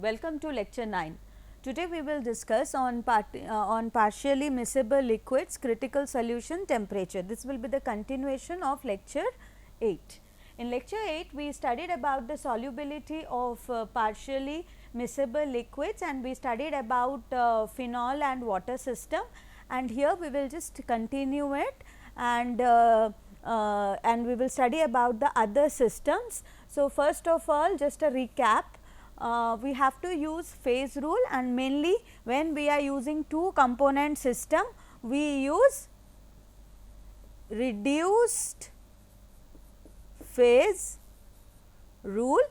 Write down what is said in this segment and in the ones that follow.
welcome to lecture 9. Today we will discuss on partially miscible liquids critical solution temperature. This will be the continuation of lecture 8. In lecture 8 we studied about the solubility of partially miscible liquids and we studied about phenol and water system, and here we will just continue it and we will study about the other systems. So, first of all just a recap, we have to use phase rule, and mainly when we are using two component system we use reduced phase rule,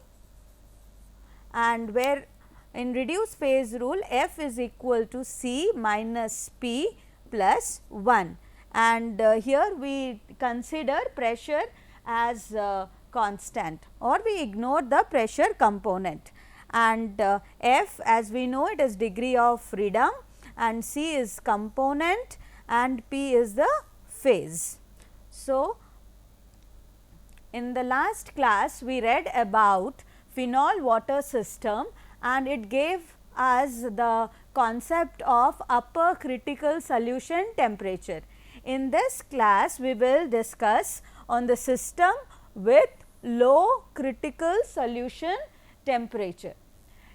and where in reduced phase rule F is equal to C minus P plus 1, and here we consider pressure as constant, or we ignore the pressure component, and F, as we know, it is degree of freedom, and C is component and P is the phase. So, in the last class we read about phenol water system and it gave us the concept of upper critical solution temperature. In this class we will discuss on the system with low critical solution temperature.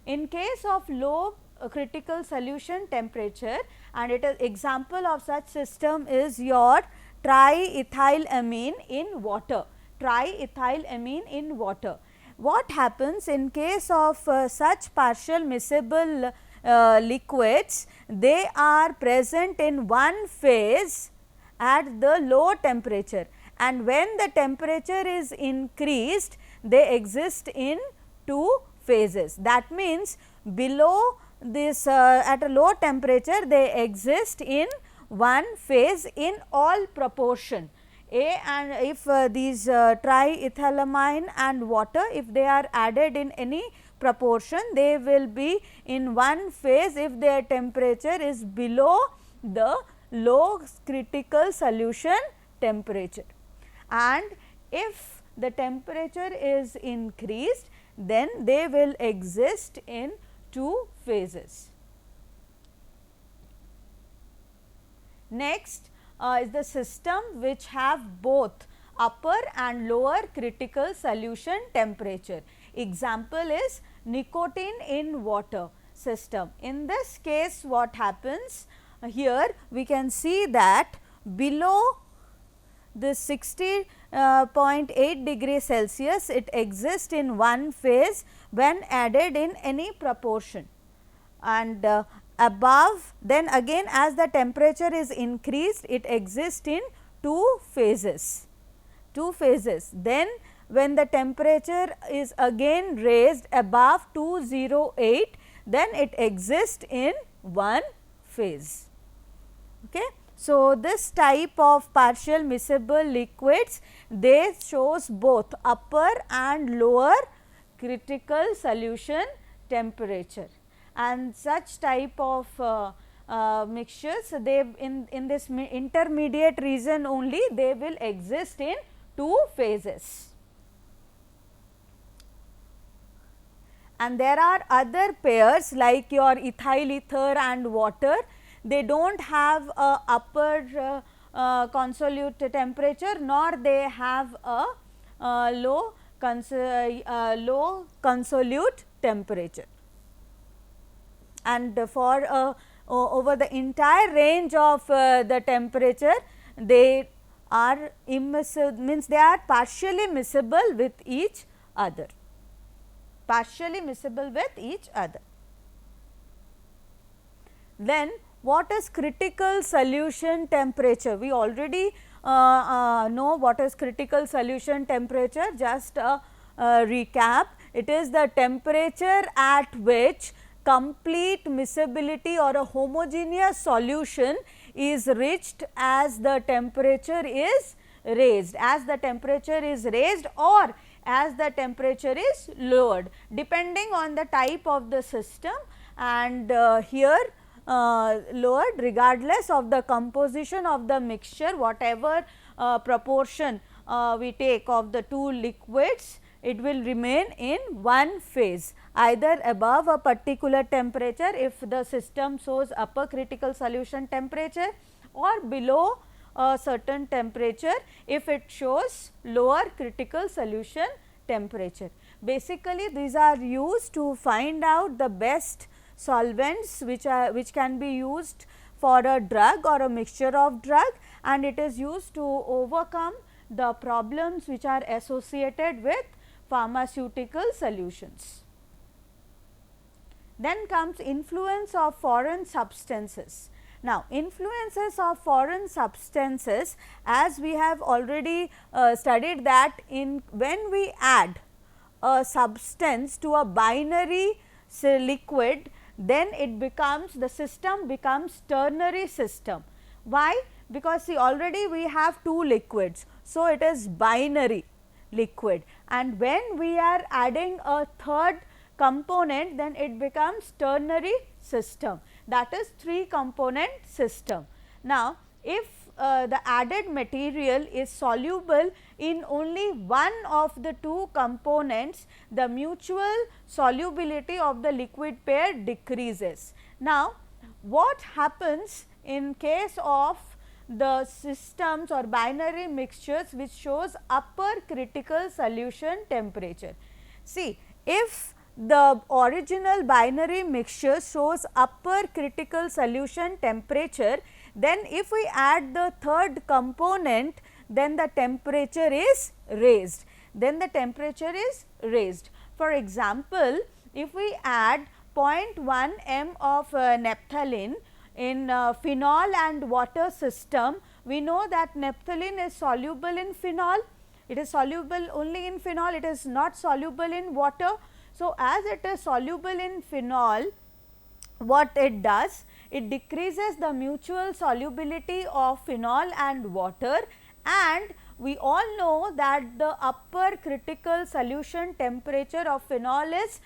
In case of low critical solution temperature, and it is example of such system is your triethylamine in water, triethylamine in water. What happens in case of such partial miscible liquids? They are present in one phase at the low temperature, and when the temperature is increased they exist in two phases. That means, below this at a low temperature they exist in one phase in all proportion. And if these triethylamine and water, if they are added in any proportion, they will be in one phase if their temperature is below the low critical solution temperature, and if the temperature is increased then they will exist in two phases. Next is the system which have both upper and lower critical solution temperature. Example is nicotine in water system. In this case what happens? Here we can see that below this 60.8 degree Celsius it exists in one phase when added in any proportion, and above, then again as the temperature is increased it exists in two phases, then when the temperature is again raised above 208 then it exists in one phase. Okay. So, this type of partial miscible liquids, they shows both upper and lower critical solution temperature, and such type of mixtures, they in this intermediate region only they will exist in two phases. And there are other pairs like your ethyl ether and water. They do not have a upper consolute temperature, nor they have a low consolute temperature, and for over the entire range of the temperature they are immiscible, means they are partially miscible with each other, Then what is critical solution temperature? We already know what is critical solution temperature. Just a recap, it is the temperature at which complete miscibility or a homogeneous solution is reached as the temperature is raised, or as the temperature is lowered, depending on the type of the system, and here lowered regardless of the composition of the mixture, whatever proportion we take of the two liquids, it will remain in one phase, either above a particular temperature if the system shows upper critical solution temperature, or below a certain temperature if it shows lower critical solution temperature. Basically, these are used to find out the best solvents which can be used for a drug or a mixture of drug, and it is used to overcome the problems which are associated with pharmaceutical solutions. Then comes influence of foreign substances. Now, influences of foreign substances, as we have already studied that in when we add a substance to a binary liquid, then it becomes, the system becomes ternary system. Why? Because see, already we have two liquids, so it is binary liquid, and when we are adding a third component, then it becomes ternary system, that is 3 component system. Now, if the added material is soluble in only one of the 2 components, the mutual solubility of the liquid pair decreases. Now, what happens in case of the systems or binary mixtures which shows upper critical solution temperature? See, if the original binary mixture shows upper critical solution temperature, then if we add the third component, then the temperature is raised, For example, if we add 0.1 m of naphthalene in phenol and water system, we know that naphthalene is soluble in phenol, it is soluble only in phenol, it is not soluble in water. So, as it is soluble in phenol, what it does? It decreases the mutual solubility of phenol and water, and we all know that the upper critical solution temperature of phenol is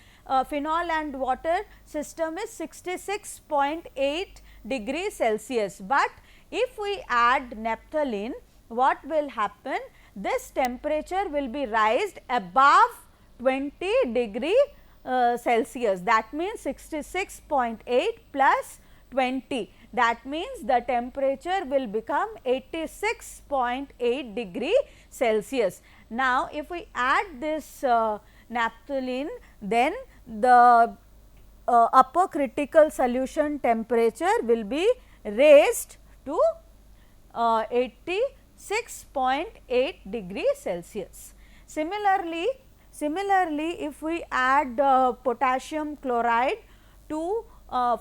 phenol and water system is 66.8 degrees Celsius. But if we add naphthalene, what will happen? This temperature will be raised above 20 degree Celsius, that means 66.8 plus 20, that means the temperature will become 86.8 degree Celsius. Now, if we add this naphthalene, then the upper critical solution temperature will be raised to 86.8 degree Celsius. Similarly, if we add potassium chloride to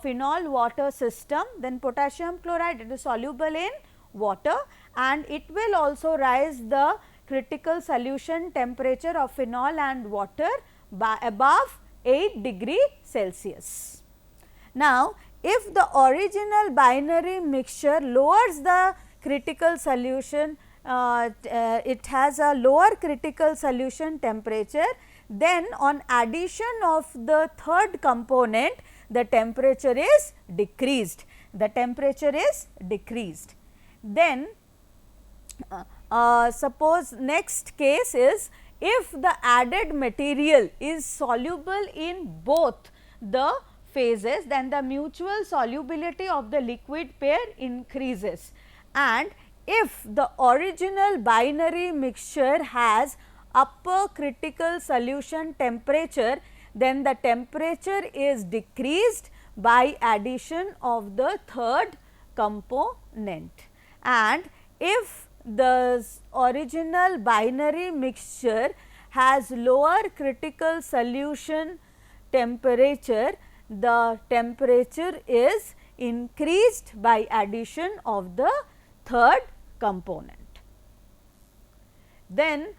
phenol water system, then potassium chloride, it is soluble in water, and it will also rise the critical solution temperature of phenol and water by above 8 degree Celsius. Now, if the original binary mixture lowers the critical solution, it has a lower critical solution temperature, then on addition of the third component, the temperature is decreased. Then suppose next case is, if the added material is soluble in both the phases, then the mutual solubility of the liquid pair increases, and if the original binary mixture has upper critical solution temperature, then the temperature is decreased by addition of the third component. And if the original binary mixture has lower critical solution temperature, the temperature is increased by addition of the third component. Then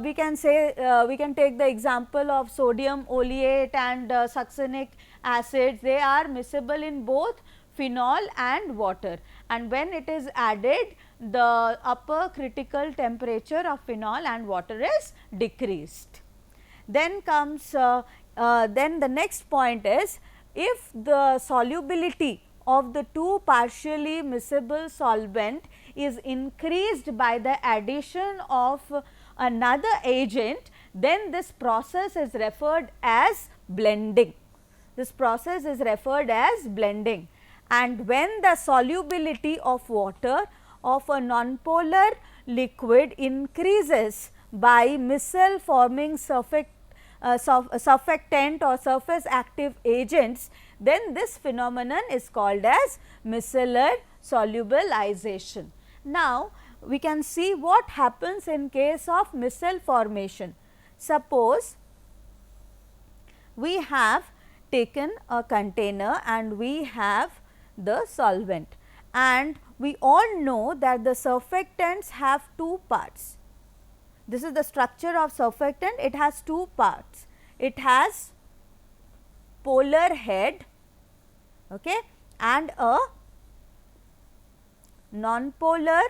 we can say, we can take the example of sodium oleate and succinic acids. They are miscible in both phenol and water, and when it is added, the upper critical temperature of phenol and water is decreased. Then comes then the next point is, if the solubility of the two partially miscible solvent is increased by the addition of another agent, then this process is referred as blending. This process is referred as blending. And when the solubility of water of a nonpolar liquid increases by micelle forming surfactant or surface active agents, then this phenomenon is called as micellar solubilization. Now, we can see what happens in case of micelle formation. Suppose we have taken a container and we have the solvent, and we all know that the surfactants have two parts. This is the structure of surfactant, it has two parts. It has polar head, okay, and a nonpolar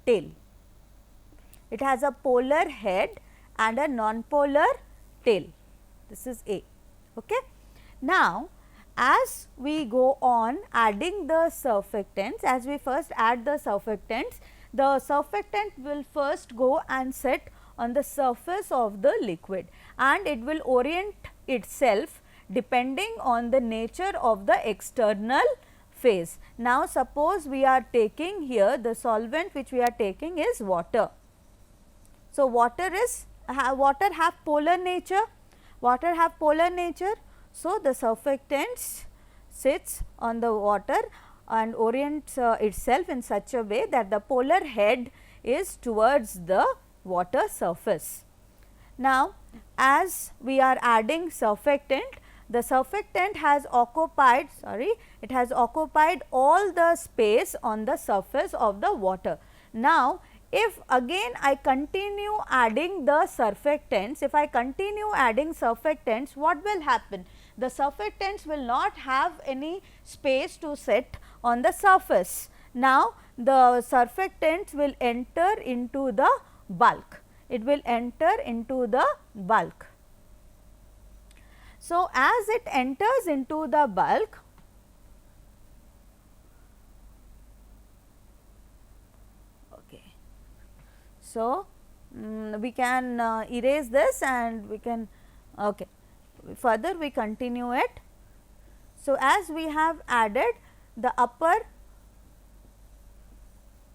tail. It has a polar head and a nonpolar tail. This is A. Okay. Now, as we go on adding the surfactants, as we first add the surfactants will first go and sit on the surface of the liquid, and it will orient itself depending on the nature of the external phase. Now, suppose we are taking here the solvent which we are taking is water. So, water have polar nature, So, the surfactants sits on the water and orients itself in such a way that the polar head is towards the water surface. Now, as we are adding surfactant, the surfactant has occupied all the space on the surface of the water. Now, if again I continue adding the surfactants, what will happen? The surfactants will not have any space to sit on the surface. Now, the surfactants will enter into the bulk. It will enter into the bulk. So, as it enters into the bulk, okay. So, we can erase this and we can, okay. Further we continue it. So, as we have added, the upper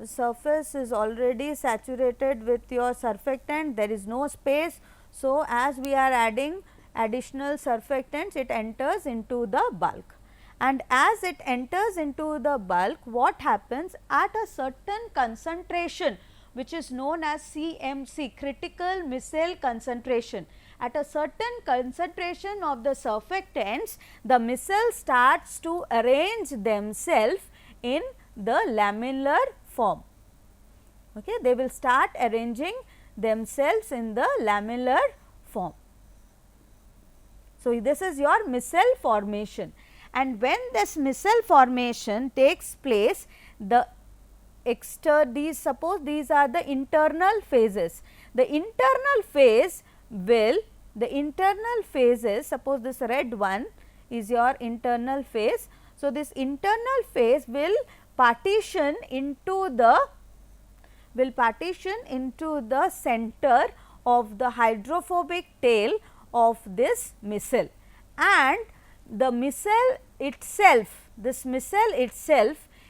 surface is already saturated with your surfactant, there is no space. So, as we are adding additional surfactants, it enters into the bulk, and as it enters into the bulk, what happens at a certain concentration which is known as CMC, critical micelle concentration. At a certain concentration of the surfactants, the micelle starts to arrange themselves in the lamellar form. Okay, they will start arranging themselves in the lamellar form. So, this is your micelle formation, and when this micelle formation takes place, suppose these are the internal phases. The internal phase is, suppose this red one is your internal phase. So, this internal phase will partition into the center of the hydrophobic tail of this micelle, and the micelle itself,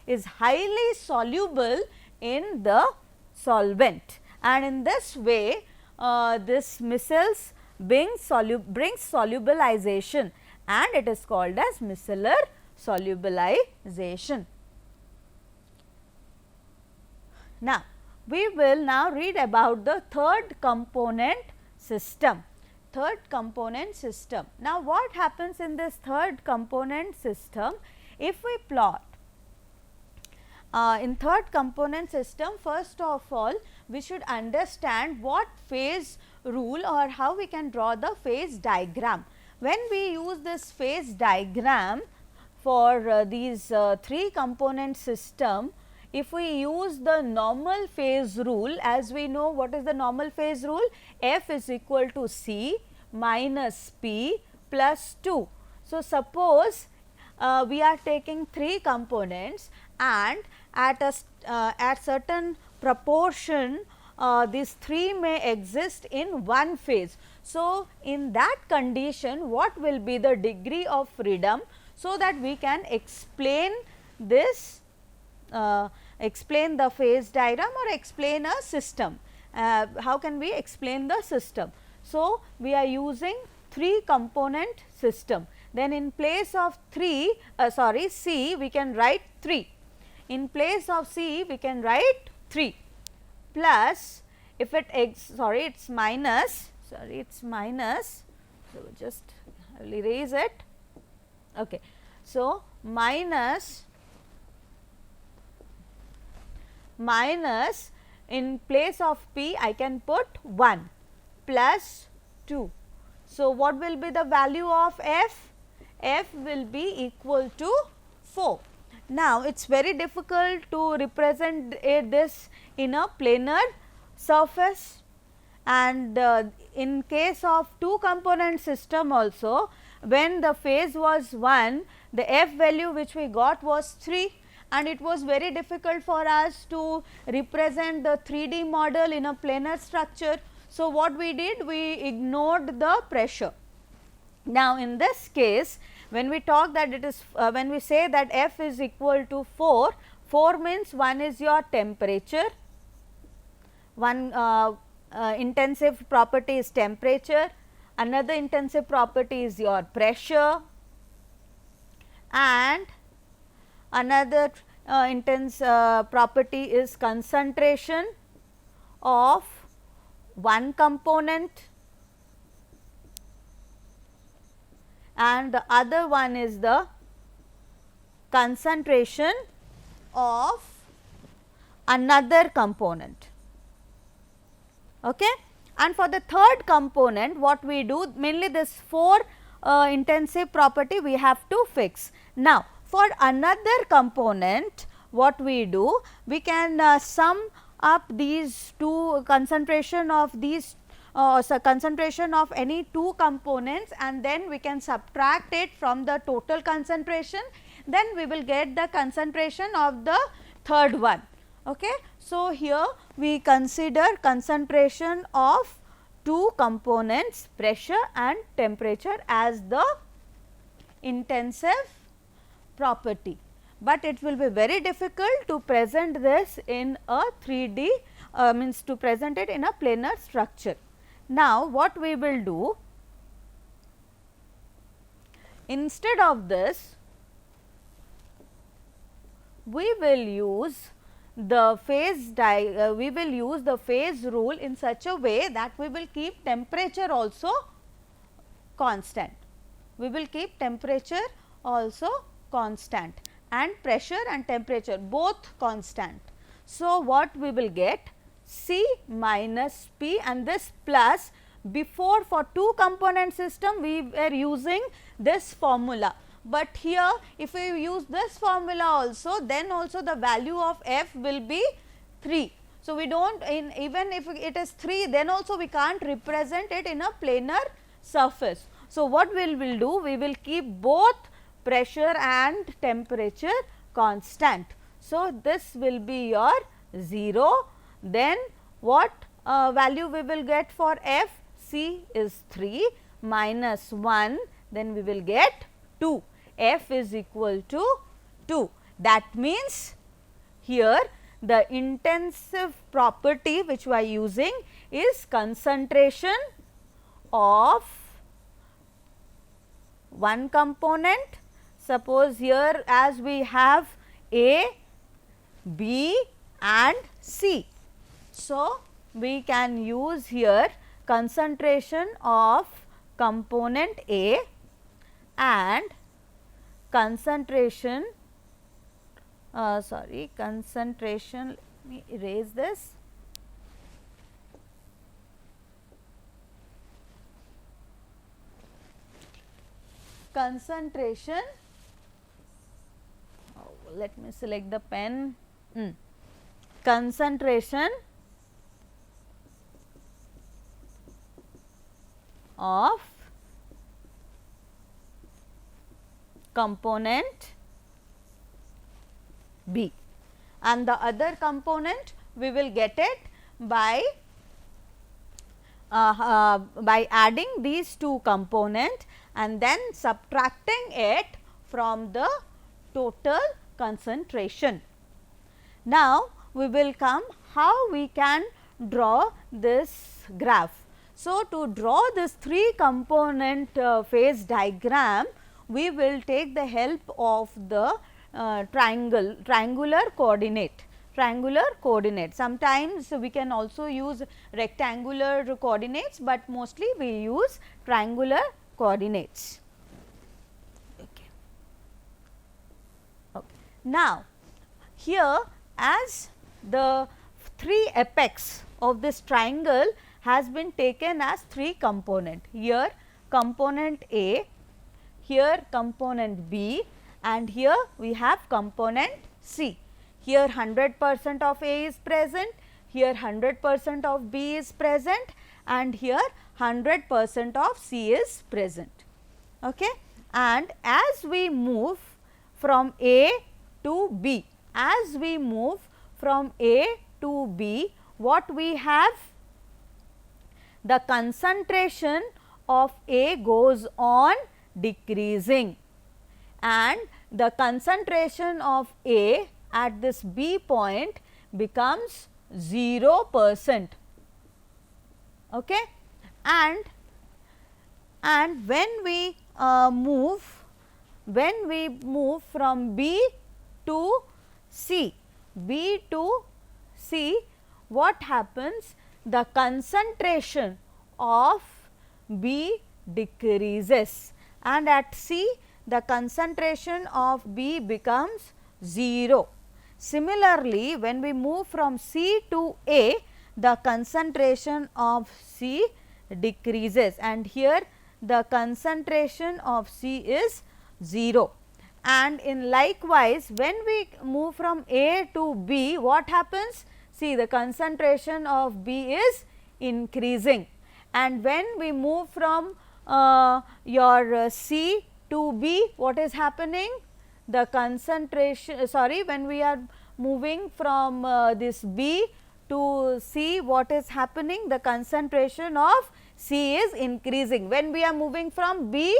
is highly soluble in the solvent, and in this way this micelles brings solubilization, and it is called as micellar solubilization. Now, we will now read about the third component system. Now, what happens in this third component system? If we plot in third component system, first of all we should understand what phase rule or how we can draw the phase diagram. When we use this phase diagram for these three component system, if we use the normal phase rule, as we know what is the normal phase rule, F is equal to C minus P plus 2. So, suppose we are taking three components, and at certain proportion these 3 may exist in one phase. So, in that condition what will be the degree of freedom, so that we can explain this, explain the phase diagram or explain a system. How can we explain the system? So, we are using 3 component system. Then in place of C, we can write 3. In place of C, we can write 3 plus, if it it's minus, so just I will erase it. Okay. So, minus in place of P I can put 1 plus 2. So, what will be the value of F? F will be equal to 4. Now, it is very difficult to represent this in a planar surface, and in case of 2 component system also, when the phase was 1, the F value which we got was 3, and it was very difficult for us to represent the 3D model in a planar structure. So, what we did? We ignored the pressure. Now, in this case, when we talk that it is when we say that F is equal to 4 means one is your temperature, one intensive property is temperature, another intensive property is your pressure, and another intense property is concentration of one component, and the other one is the concentration of another component. Okay. And for the third component, what we do, mainly this 4 intensive property we have to fix. Now, for another component, what we do, we can sum up these 2 concentration of these concentration of any 2 components, and then we can subtract it from the total concentration, then we will get the concentration of the third one. Okay. So, here we consider concentration of 2 components, pressure and temperature, as the intensive property, but it will be very difficult to present this in a 3D, means to present it in a planar structure. Now, what we will do, instead of this, we will use the phase rule in such a way that we will keep temperature also constant. We will keep temperature also constant and pressure and temperature both constant. So, what we will get? C minus P, and this plus, before for 2 component system we were using this formula, but here if we use this formula also, then also the value of F will be 3. So, we do not, even if it is 3, then also we can't represent it in a planar surface. So, what we will do? We will keep both pressure and temperature constant. So, this will be your 0. Then what value we will get for F? C is 3 minus 1, then we will get 2. F is equal to 2. That means, here the intensive property which we are using is concentration of one component. Suppose here as we have A, B and C. So, we can use here concentration of component A and concentration, concentration, let me erase this. Concentration, let me select the pen, concentration of component B, and the other component we will get it by adding these two components and then subtracting it from the total concentration. Now, we will come how we can draw this graph. So, to draw this 3 component phase diagram, we will take the help of the triangular coordinate. Sometimes we can also use rectangular coordinates, but mostly we use triangular coordinates. Okay. Now, here as the 3 apex of this triangle has been taken as 3 component. Here component A, here component B, and here we have component C. Here 100% of A is present, here 100% of B is present, and here 100% of C is present. Okay. And as we move from A to B, what we have? The concentration of A goes on decreasing, and the concentration of A at this B point becomes 0%. Okay. And when we move from B to C, what happens? The concentration of B decreases, and at C the concentration of B becomes 0. Similarly, when we move from C to A, the concentration of C decreases, and here the concentration of C is 0. And in likewise, when we move from A to B, what happens? See, the concentration of B is increasing, and when we move from your C to B, what is happening? The concentration, when we are moving from this B to C, what is happening? The concentration of C is increasing. When we are moving from B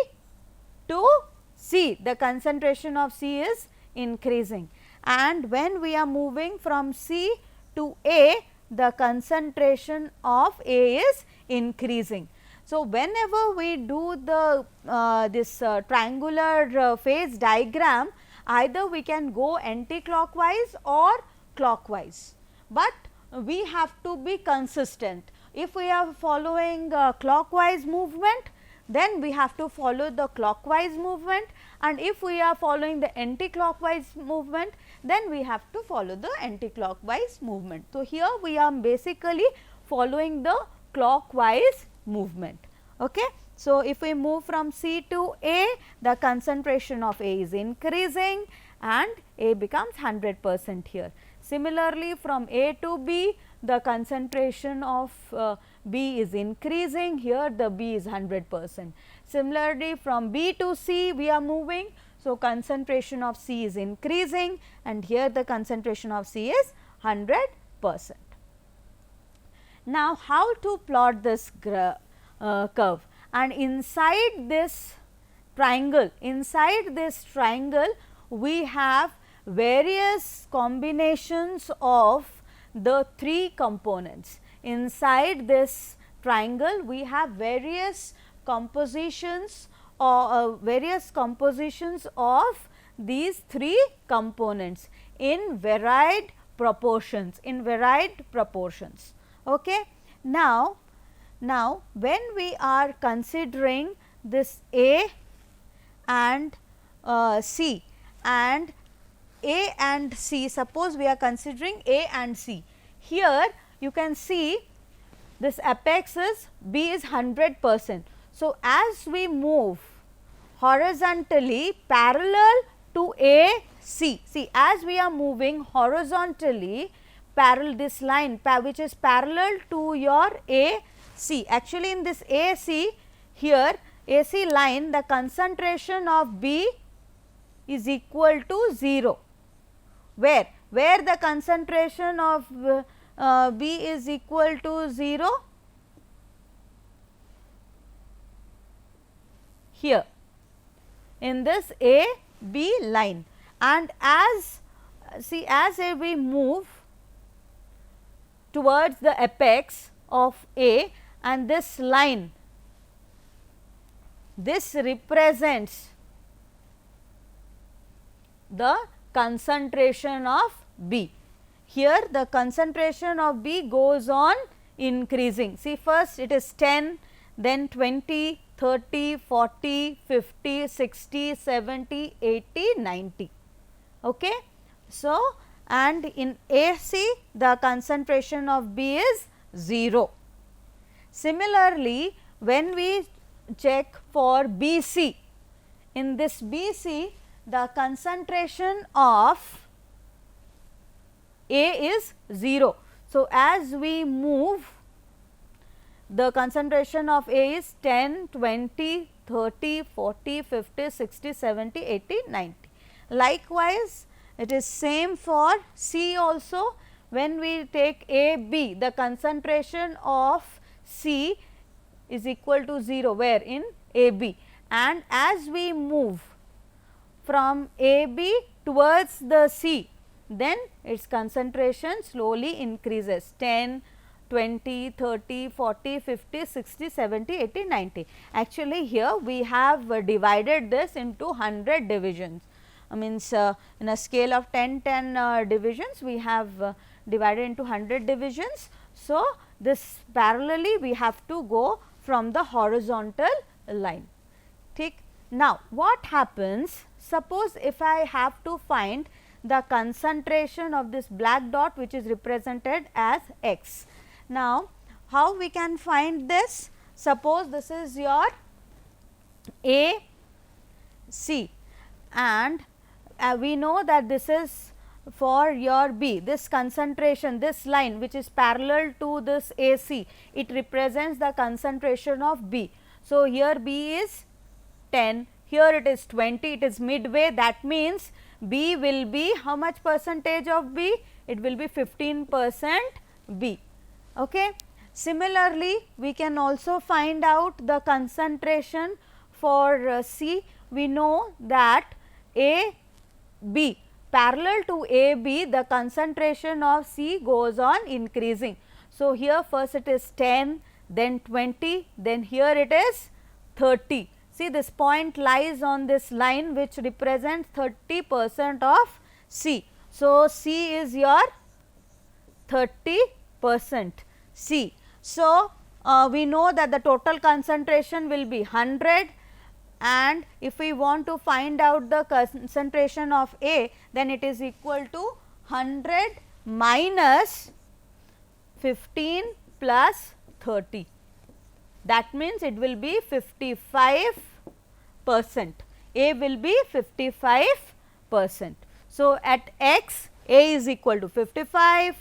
to C, the concentration of C is increasing, and when we are moving from C to A, the concentration of A is increasing. So, whenever we do the this triangular phase diagram, either we can go anti-clockwise or clockwise, but we have to be consistent. If we are following clockwise movement, then we have to follow the clockwise movement, and if we are following the anti-clockwise movement, then we have to follow the anti-clockwise movement. So, here we are basically following the clockwise movement. Okay. So, if we move from C to A, the concentration of A is increasing and A becomes 100% here. Similarly, from A to B, the concentration of B is increasing, here the B is 100%. Similarly, from B to C we are moving, so concentration of C is increasing, and here the concentration of C is 100%. Now, how to plot this curve? And inside this triangle, we have various combinations of the 3 components. Inside this triangle, we have various compositions of these 3 components in varied proportions. Okay. Now, when we are considering this A and C, and A and C, suppose we are considering A and C. Here you can see this apex is B is 100%. So, as we move horizontally parallel to A C, see, as we are moving horizontally parallel, this line which is parallel to your A C. Actually, in this A C, here AC line, the concentration of B is equal to 0. Where the concentration of B is equal to 0 here in this A B line, and as we move towards the apex of A, and this line, this represents the concentration of B. Here the concentration of B goes on increasing. See, first it is 10, then 20, 30, 40, 50, 60, 70, 80, 90. Okay. So, and in AC the concentration of B is 0. Similarly, when we check for BC, in this BC the concentration of A is 0. So, as we move, the concentration of A is 10, 20, 30, 40, 50, 60, 70, 80, 90. Likewise, it is same for C also. When we take AB, the concentration of C is equal to 0, where in AB, and as we move from AB towards the C, then its concentration slowly increases 10, 20, 30, 40, 50, 60, 70, 80, 90. Actually, here we have divided this into 100 divisions. Means in a scale of 10 divisions, we have divided into 100 divisions. So, this parallelly we have to go from the horizontal line. Take. Now, what happens, suppose if I have to find the concentration of this black dot, which is represented as x. Now, how we can find this? Suppose this is your A C, and we know that this is for your B, this concentration, this line which is parallel to this AC, it represents the concentration of B. So, here B is 10, here it is 20, it is midway, that means B will be how much percentage of B? It will be 15% B. Okay. Similarly, we can also find out the concentration for C. We know that A B, parallel to A B, the concentration of C goes on increasing. So, here first it is 10, then 20, then here it is 30. See, this point lies on this line which represents 30% of C. So, C is your 30% C. So, we know that the total concentration will be 100, and if we want to find out the concentration of A, then it is equal to 100 minus 15 plus 30. That means, it will be 55%. A will be 55%. So, at x, A is equal to 55,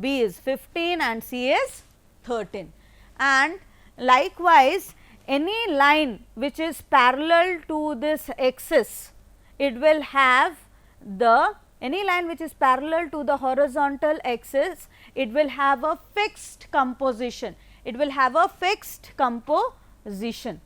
B is 15 and C is 13. And likewise, any line which is parallel to this axis, it will have the line which is parallel to the horizontal axis, it will have a fixed composition. It will have a fixed composition.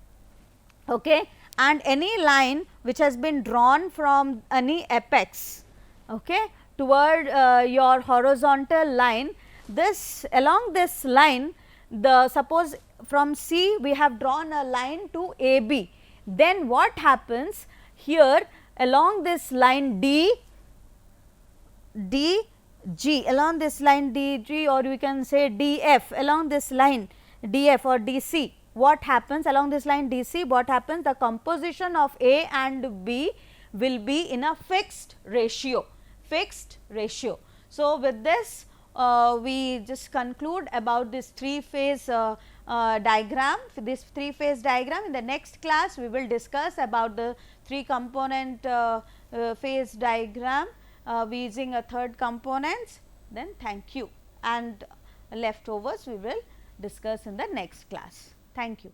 Okay. And any line which has been drawn from any apex, okay, toward your horizontal line, this along this line, the suppose from C we have drawn a line to AB, then what happens here along this line DG, along this line DG, or we can say DF, along this line DF or DC, what happens along this line DC, what happens, the composition of A and B will be in a fixed ratio. So, with this we just conclude about this 3-phase diagram. In the next class we will discuss about the 3-component phase diagram using a third components. Then thank you, and leftovers we will discuss in the next class. Thank you.